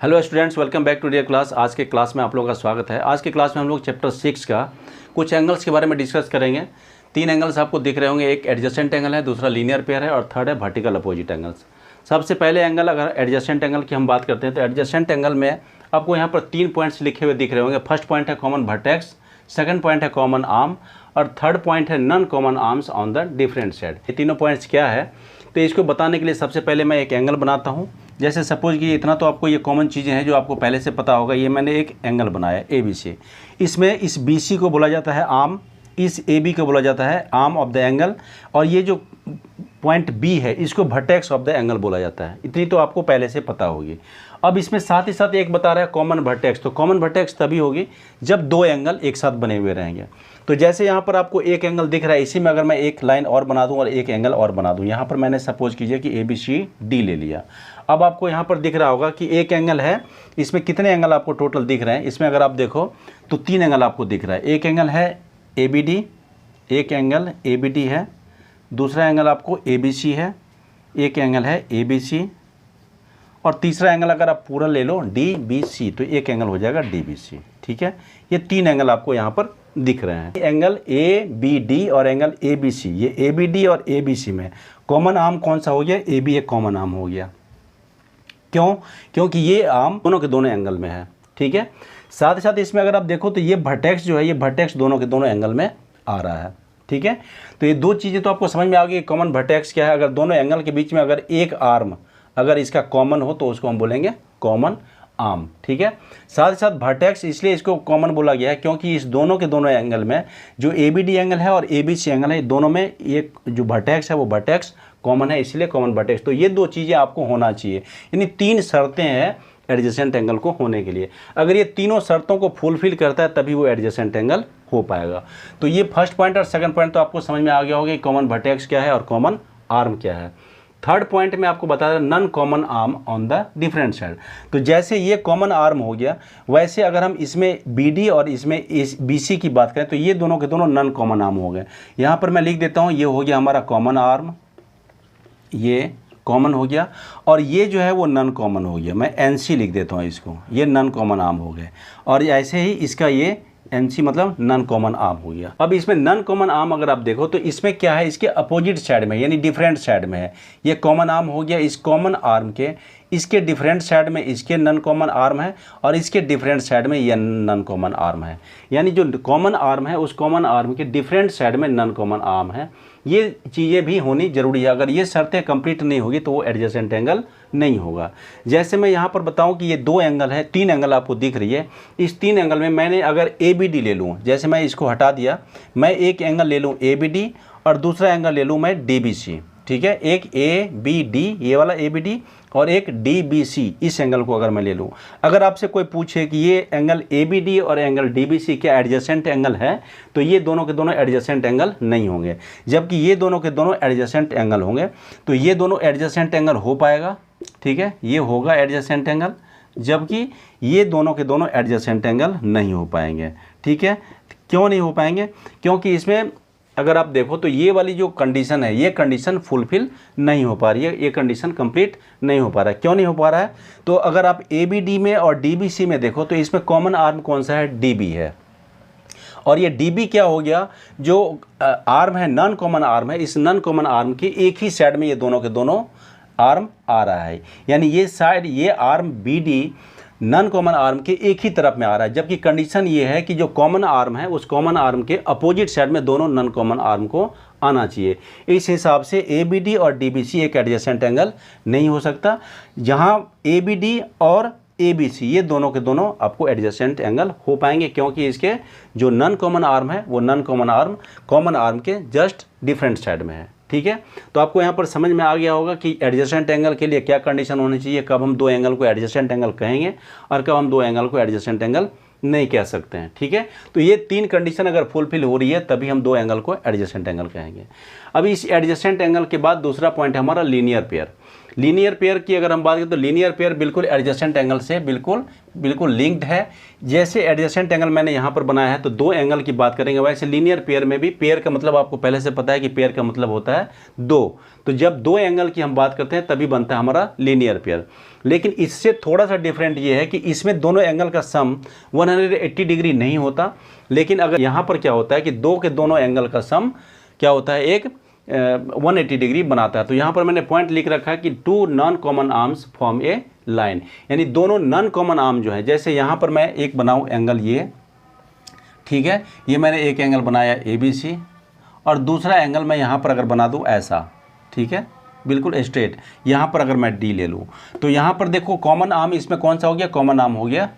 Hello students, welcome back to dear class. आज के class में आप लोगों का स्वागत है। आज के क्लास में हम लोग चैप्टर 6 का कुछ एंगल्स के बारे में डिस्कस करेंगे। 3 एंगल्स आपको दिख रहे होंगे। एक एडजेसेंट एंगल है, दूसरा लीनियर पेयर है और थर्ड है वर्टिकल अपोजिट एंगल्स। सबसे पहले एंगल, अगर एडजेसेंट एंगल की हम बात करते हैं तो एडजेसेंट एंगल में आपको यहाँ पर 3 पॉइंट्स लिखे हुए दिख रहे होंगे। फर्स्ट पॉइंट है कॉमन वर्टेक्स, सेकंड पॉइंट है कॉमन आर्म और थर्ड पॉइंट है non common arms on the different side. ये तीनों पॉइंट्स क्या है, तो इसको बताने के लिए सबसे पहले मैं एक एंगल बनाता हूँ। जैसे सपोज कि इतना तो आपको ये कॉमन चीज़ें हैं जो आपको पहले से पता होगा। ये मैंने एक एंगल बनाया ABC। इसमें इस BC को बोला जाता है आर्म, इस AB को बोला जाता है आर्म ऑफ द एंगल, और ये जो पॉइंट B है इसको वर्टेक्स ऑफ द एंगल बोला जाता है। इतनी तो आपको पहले से पता होगी। अब इसमें साथ ही साथ एक बता रहा है कॉमन वर्टेक्स। तो कॉमन वर्टेक्स तभी होगी जब 2 एंगल एक साथ बने हुए रहेंगे। तो जैसे यहाँ पर आपको एक एंगल दिख रहा है, इसी में अगर मैं एक लाइन और बना दूँ और एक एंगल और बना दूँ, यहाँ पर मैंने सपोज कीजिए कि ABCD ले लिया। अब आपको यहाँ पर दिख रहा होगा कि एक एंगल है, इसमें कितने एंगल आपको टोटल दिख रहे हैं। इसमें अगर आप देखो तो 3 एंगल आपको दिख रहा है। एक एंगल है ABD, एक एंगल ABD है, दूसरा एंगल आपको ABC है, एक एंगल है ABC और तीसरा एंगल अगर आप पूरा ले लो DBC, तो एक एंगल हो जाएगा DBC। ठीक है, ये 3 एंगल आपको यहाँ पर दिख रहे हैं। एंगल ABD और एंगल ABC, ये ABD और ABC में कॉमन आर्म कौन सा हो गया? AB एक कॉमन आर्म हो गया। क्यों? क्योंकि ये आर्म दोनों के दोनों एंगल में है। ठीक है, साथ ही साथ इसमें अगर आप देखो तो ये वर्टेक्स जो है, ये वर्टेक्स दोनों के दोनों एंगल में आ रहा है। ठीक है, तो ये 2 चीज़ें तो आपको समझ में आ गई। कॉमन वर्टेक्स क्या है? अगर दोनों एंगल के बीच में अगर एक आर्म अगर इसका कॉमन हो तो उसको हम बोलेंगे कॉमन आर्म। ठीक है, साथ ही साथ वर्टेक्स इसलिए इसको कॉमन बोला गया है क्योंकि इस दोनों के दोनों एंगल में जो ABD एंगल है और ABC एंगल है, दोनों में एक जो वर्टेक्स है वो वर्टेक्स कॉमन है, इसलिए कॉमन वर्टेक्स। तो ये 2 चीज़ें आपको होना चाहिए, यानी 3 शर्तें हैं एडजेसेंट एंगल को होने के लिए। अगर ये तीनों शर्तों को फुलफिल करता है तभी वो एडजेसेंट एंगल हो पाएगा। तो ये फर्स्ट पॉइंट और सेकंड पॉइंट तो आपको समझ में आ गया होगा कि कॉमन वर्टेक्स क्या है और कॉमन आर्म क्या है। थर्ड पॉइंट में आपको बता रहा non common arm on the different side. तो जैसे ये कॉमन आर्म हो गया, वैसे अगर हम इसमें BD और इसमें BC की बात करें तो ये दोनों के दोनों नॉन कॉमन आर्म हो गए। यहाँ पर मैं लिख देता हूँ, ये हो गया हमारा कॉमन आर्म, ये कॉमन हो गया, और ये जो है वो नॉन कॉमन हो गया। मैं NC लिख देता हूँ इसको, ये नॉन कॉमन आर्म हो गए। और ऐसे ही इसका ये NC मतलब नॉन कॉमन आर्म हो गया। अब इसमें नॉन कॉमन आर्म अगर आप देखो तो इसमें क्या है, इसके अपोजिट साइड में यानी डिफरेंट साइड में है। ये कॉमन आर्म हो गया, इस कॉमन आर्म के इसके डिफरेंट साइड में इसके नॉन कॉमन आर्म है और इसके डिफरेंट साइड में ये नॉन कॉमन आर्म है। यानी जो कॉमन आर्म है उस कॉमन आर्म के डिफरेंट साइड में नॉन कॉमन आर्म है। ये चीज़ें भी होनी जरूरी है। अगर ये शर्तें कंप्लीट नहीं होगी तो वो एडजेसेंट एंगल नहीं होगा। जैसे मैं यहाँ पर बताऊँ कि ये 2 एंगल है, 3 एंगल आपको दिख रही है। इस 3 एंगल में मैंने अगर ABD ले लूँ, जैसे मैं इसको हटा दिया, मैं एक एंगल ले लूँ ABD और दूसरा एंगल ले लूँ मैं DBC। ठीक है, एक ABD ये वाला ABD और एक DBC, इस एंगल को अगर मैं ले लूँ। अगर आपसे कोई पूछे कि ये एंगल ABD और एंगल DBC क्या एडजेसेंट एंगल है, तो ये दोनों के दोनों एडजेसेंट एंगल नहीं होंगे, जबकि ये दोनों के दोनों एडजेसेंट एंगल होंगे। तो ये दोनों एडजेसेंट एंगल हो पाएगा। ठीक है, ये होगा एडजेसेंट एंगल, जबकि ये दोनों के दोनों एडजेसेंट एंगल नहीं हो पाएंगे। ठीक है, क्यों नहीं हो पाएंगे? क्योंकि इसमें अगर आप देखो तो ये वाली जो कंडीशन है, ये कंडीशन फुलफिल नहीं हो पा रही है, ये कंडीशन कंप्लीट नहीं हो पा रहा है। क्यों नहीं हो पा रहा है? तो अगर आप ABD में और DBC में देखो तो इसमें कॉमन आर्म कौन सा है? DB है। और ये DB क्या हो गया, जो आर्म है नॉन कॉमन आर्म है, इस नॉन कॉमन आर्म की एक ही साइड में ये दोनों के दोनों आर्म आ रहा है। यानी ये साइड, ये arm BD non common arm के एक ही तरफ में आ रहा है, जबकि कंडीशन ये है कि जो कॉमन आर्म है उस कॉमन आर्म के अपोजिट साइड में दोनों नॉन कॉमन आर्म को आना चाहिए। इस हिसाब से ABD और DBC एक एडजेसेंट एंगल नहीं हो सकता, जहां ABD और ABC ये दोनों के दोनों आपको एडजेसेंट एंगल हो पाएंगे, क्योंकि इसके जो नॉन कॉमन आर्म है वो नॉन कॉमन आर्म के जस्ट डिफरेंट साइड में है। ठीक है, तो आपको यहाँ पर समझ में आ गया होगा कि एडजेसेंट एंगल के लिए क्या कंडीशन होनी चाहिए, कब हम 2 एंगल को एडजेसेंट एंगल कहेंगे और कब हम 2 एंगल को एडजेसेंट एंगल नहीं कह सकते हैं। ठीक है, तो ये 3 कंडीशन अगर फुलफिल हो रही है तभी हम 2 एंगल को एडजेसेंट एंगल कहेंगे। अब इस एडजेसेंट एंगल के बाद दूसरा पॉइंट है हमारा लीनियर पेयर। लीनियर पेयर की अगर हम बात करें तो लीनियर पेयर बिल्कुल एडजेसेंट एंगल से बिल्कुल लिंक्ड है। जैसे एडजेसेंट एंगल मैंने यहाँ पर बनाया है तो दो एंगल की बात करेंगे, वैसे लीनियर पेयर में भी पेयर का मतलब आपको पहले से पता है कि पेयर का मतलब होता है दो। तो जब दो एंगल की हम बात करते हैं तभी बनता है हमारा लीनियर पेयर। लेकिन इससे थोड़ा सा डिफरेंट ये है कि इसमें दोनों एंगल का सम 180 डिग्री नहीं होता, लेकिन अगर यहाँ पर क्या होता है कि दो के दोनों एंगल का सम क्या होता है, एक 180 डिग्री बनाता है। तो यहाँ पर मैंने पॉइंट लिख रखा है कि two non common arms form a line, यानी दोनों नॉन कॉमन आर्म जो है, जैसे यहाँ पर मैं एक बनाऊँ एंगल ये, ठीक है, ये मैंने एक एंगल बनाया ABC और दूसरा एंगल मैं यहाँ पर अगर बना दूँ ऐसा, ठीक है, बिल्कुल स्ट्रेट, यहाँ पर अगर मैं D ले लूँ तो यहाँ पर देखो कॉमन आर्म इसमें कौन सा हो गया, कॉमन आर्म हो गया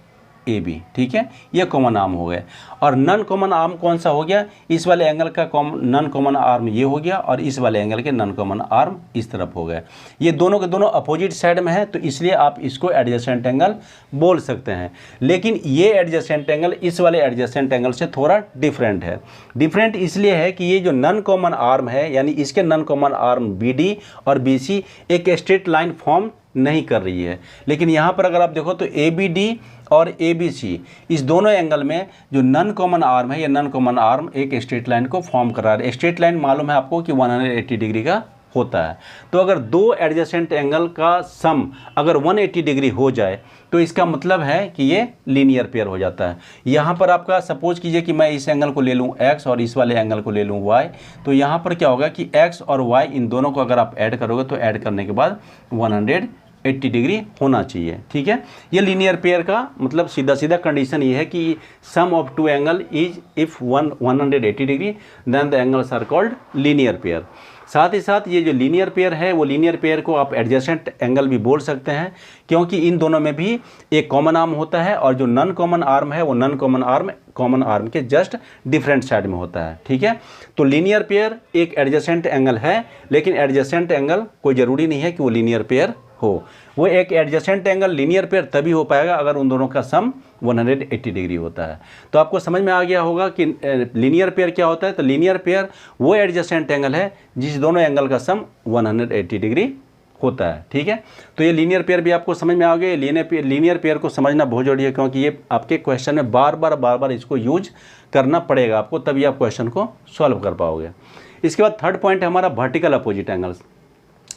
AB, ठीक है, ये कॉमन आर्म हो गया। और नॉन कॉमन आर्म कौन सा हो गया, इस वाले एंगल का नॉन कॉमन आर्म ये हो गया और इस वाले एंगल के नॉन कॉमन आर्म इस तरफ हो गए। ये दोनों के दोनों अपोजिट साइड में है तो इसलिए आप इसको एडजेसेंट एंगल बोल सकते हैं। लेकिन ये एडजेसेंट एंगल इस वाले एडजेसेंट एंगल से थोड़ा डिफरेंट है। डिफरेंट इसलिए है कि ये जो नॉन कॉमन आर्म है, यानी इसके नॉन कॉमन आर्म BD और BC एक स्ट्रेट लाइन फॉर्म नहीं कर रही है। लेकिन यहाँ पर अगर आप देखो तो ABD और ABC इस दोनों एंगल में जो नॉन कॉमन आर्म है, ये नॉन कॉमन आर्म एक स्ट्रेट लाइन को फॉर्म कर रहा है। स्ट्रेट लाइन मालूम है आपको कि 180 डिग्री का होता है। तो अगर दो एडजेसेंट एंगल का सम अगर 180 डिग्री हो जाए तो इसका मतलब है कि ये लीनियर पेयर हो जाता है। यहाँ पर आपका सपोज कीजिए कि मैं इस एंगल को ले लूँ X और इस वाले एंगल को ले लूँ Y, तो यहाँ पर क्या होगा कि X और Y इन दोनों को अगर आप ऐड करोगे तो ऐड करने के बाद 180 डिग्री होना चाहिए, ठीक है। ये लीनियर पेयर का मतलब सीधा कंडीशन ये है कि sum of two angle is if 180 degree then the angles are called linear pair. साथ ही साथ ये जो लीनियर पेयर है वो लीनियर पेयर को आप एडजेसेंट एंगल भी बोल सकते हैं, क्योंकि इन दोनों में भी एक कॉमन आर्म होता है और जो नॉन कॉमन आर्म है वो नॉन कॉमन आर्म के जस्ट डिफरेंट साइड में होता है, ठीक है। तो लीनियर पेयर एक एडजेसेंट एंगल है, लेकिन एडजेसेंट एंगल कोई ज़रूरी नहीं है कि वो लीनियर पेयर हो। वो एक एडजेसेंट एंगल लीनियर पेयर तभी हो पाएगा अगर उन दोनों का सम 180 डिग्री होता है। तो आपको समझ में आ गया होगा कि लीनियर पेयर क्या होता है। तो लीनियर पेयर वो एडजेसेंट एंगल है जिस दोनों एंगल का सम 180 डिग्री होता है, ठीक है। तो ये लीनियर पेयर भी आपको समझ में आ गया। लीनियर पेयर को समझना बहुत जरूरी है, क्योंकि ये आपके क्वेश्चन में बार बार इसको यूज करना पड़ेगा आपको, तभी आप क्वेश्चन को सॉल्व कर पाओगे। इसके बाद थर्ड पॉइंट है हमारा वर्टिकल अपोजिट एंगल्स।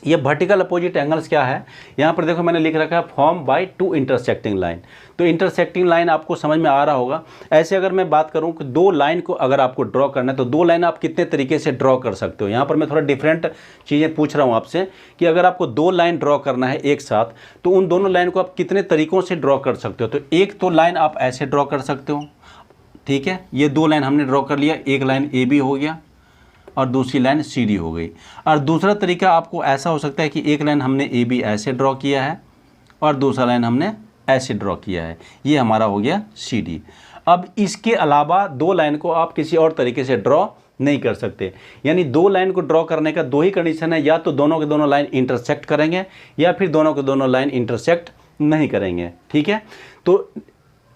ये वर्टिकल अपोजिट एंगल्स क्या है, यहाँ पर देखो मैंने लिख रखा है form by two intersecting line. तो इंटरसेक्टिंग लाइन आपको समझ में आ रहा होगा। ऐसे अगर मैं बात करूँ कि दो लाइन को अगर आपको ड्रॉ करना है तो दो लाइन आप कितने तरीके से ड्रॉ कर सकते हो। यहाँ पर मैं थोड़ा डिफरेंट चीज़ें पूछ रहा हूँ आपसे कि अगर आपको दो लाइन ड्रॉ करना है एक साथ तो उन दोनों लाइन को आप कितने तरीक़ों से ड्रॉ कर सकते हो। तो एक तो लाइन आप ऐसे ड्रॉ कर सकते हो, ठीक है, ये दो लाइन हमने ड्रॉ कर लिया, एक लाइन AB हो गया और दूसरी लाइन CD हो गई। और दूसरा तरीका आपको ऐसा हो सकता है कि एक लाइन हमने AB ऐसे ड्रॉ किया है और दूसरा लाइन हमने ऐसे ड्रॉ किया है, ये हमारा हो गया CD। अब इसके अलावा दो लाइन को आप किसी और तरीके से ड्रॉ नहीं कर सकते। यानी दो लाइन को ड्रॉ करने का दो ही कंडीशन है, या तो दोनों के दोनों लाइन इंटरसेक्ट करेंगे या फिर दोनों के दोनों लाइन इंटरसेक्ट नहीं करेंगे, ठीक है। तो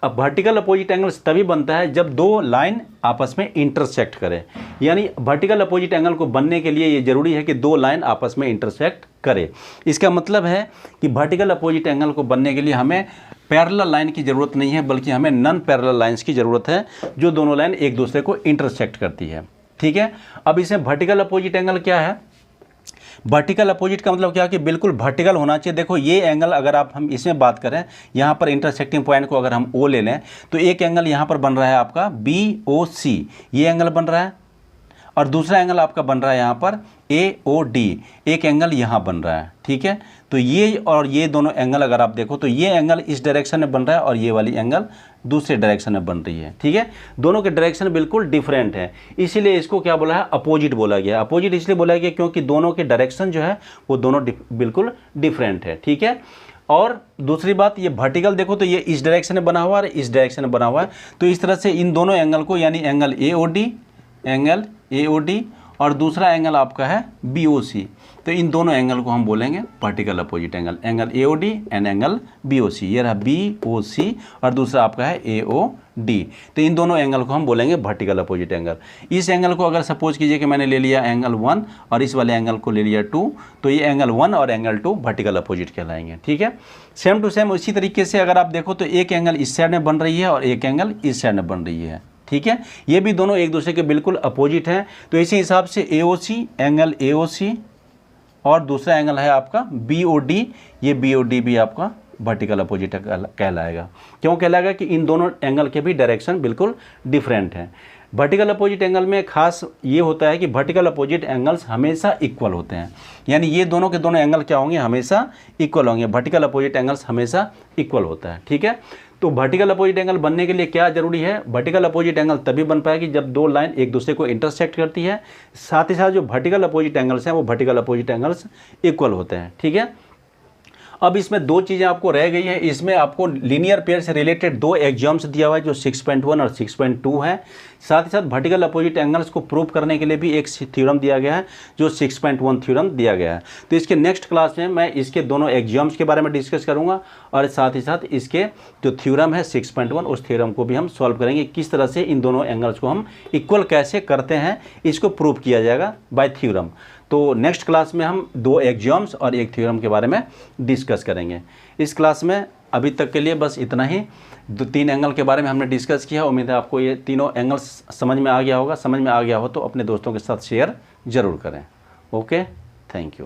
अब वर्टिकल अपोजिट एंगल्स तभी बनता है जब दो लाइन आपस में इंटरसेक्ट करें। यानी वर्टिकल अपोजिट एंगल को बनने के लिए ये जरूरी है कि दो लाइन आपस में इंटरसेक्ट करे। इसका मतलब है कि वर्टिकल अपोजिट एंगल को बनने के लिए हमें पैरेलल लाइन की ज़रूरत नहीं है, बल्कि हमें नॉन पैरेलल लाइंस की ज़रूरत है जो दोनों लाइन एक दूसरे को इंटरसेक्ट करती है, ठीक है। अब इसमें वर्टिकल अपोजिट एंगल क्या है, वर्टिकल अपोजिट का मतलब क्या है कि बिल्कुल वर्टिकल होना चाहिए। देखो ये एंगल अगर हम इसमें बात करें, यहाँ पर इंटरसेक्टिंग पॉइंट को अगर हम O ले लें तो एक एंगल यहाँ पर बन रहा है आपका BOC, ये एंगल बन रहा है, और दूसरा एंगल आपका बन रहा है यहाँ पर AOD, एक एंगल यहाँ बन रहा है, ठीक है। तो ये और ये दोनों एंगल अगर आप देखो तो ये एंगल इस डायरेक्शन में बन रहा है और ये वाली एंगल दूसरे डायरेक्शन में बन रही है, ठीक है। दोनों के डायरेक्शन बिल्कुल डिफरेंट है, इसीलिए इसको क्या बोला है, अपोजिट बोला गया। अपोजिट इसलिए बोला गया क्योंकि दोनों के डायरेक्शन जो है वो दोनों बिल्कुल डिफरेंट है, ठीक है। और दूसरी बात, ये वर्टिकल देखो तो ये इस डायरेक्शन में बना हुआ है और इस डायरेक्शन में बना हुआ है। तो इस तरह से इन दोनों एंगल को, यानी एंगल AOD और दूसरा एंगल आपका है BOC। तो इन दोनों एंगल को हम बोलेंगे vertical opposite angle, angle AOD and angle BOC। ये रहा BOC और दूसरा आपका है AOD। तो इन दोनों एंगल को हम बोलेंगे वर्टिकल अपोजिट एंगल। इस एंगल को अगर सपोज कीजिए कि मैंने ले लिया एंगल 1 और इस वाले एंगल को ले लिया 2, तो ये एंगल 1 और एंगल 2 वर्टिकल अपोजिट कहलाएंगे। ठीक है, सेम टू सेम उसी तरीके से अगर आप देखो तो एक एंगल इस साइड में बन रही है और एक एंगल इस साइड में बन रही है। ठीक है, ये भी दोनों एक दूसरे के बिल्कुल अपोजिट हैं। तो इसी हिसाब से AOC, एंगल AOC और दूसरा एंगल है आपका BOD, ये BOD भी आपका वर्टिकल अपोजिट कहलाएगा। क्यों कहलाएगा कि इन दोनों एंगल के भी डायरेक्शन बिल्कुल डिफरेंट हैं। वर्टिकल अपोजिट एंगल में खास ये होता है कि वर्टिकल अपोजिट एंगल्स हमेशा इक्वल होते हैं, यानी ये दोनों के दोनों एंगल क्या होंगे, हमेशा इक्वल होंगे। वर्टिकल अपोजिट एंगल्स हमेशा इक्वल होता है। ठीक है, तो वर्टिकल अपोजिट एंगल बनने के लिए क्या जरूरी है, वर्टिकल अपोजिट एंगल तभी बन पाएगी जब दो लाइन एक दूसरे को इंटरसेक्ट करती है, साथ ही साथ जो वर्टिकल अपोजिट एंगल्स हैं वो वर्टिकल अपोजिट एंगल्स इक्वल होते हैं। ठीक है, अब इसमें दो चीज़ें आपको रह गई हैं। इसमें आपको लीनियर पेयर से रिलेटेड दो एक्सियोम्स दिया हुआ है जो 6.1 और 6.2 है। साथ ही साथ वर्टिकल अपोजिट एंगल्स को प्रूव करने के लिए भी एक थ्योरम दिया गया है जो 6.1 थ्योरम दिया गया है। तो इसके नेक्स्ट क्लास में मैं इसके दोनों एक्सियोम्स के बारे में डिस्कस करूंगा और साथ ही साथ इसके जो थ्योरम है 6.1 उस थ्योरम को भी हम सॉल्व करेंगे, किस तरह से इन दोनों एंगल्स को हम इक्वल कैसे करते हैं इसको प्रूव किया जाएगा बाय थ्योरम। तो नेक्स्ट क्लास में हम दो एक्सियोम्स और एक थ्योरम के बारे में डिस्कस करेंगे। इस क्लास में अभी तक के लिए बस इतना ही। तीन एंगल के बारे में हमने डिस्कस किया। उम्मीद है आपको ये तीनों एंगल्स समझ में आ गया होगा। समझ में आ गया हो तो अपने दोस्तों के साथ शेयर ज़रूर करें। Okay, thank you.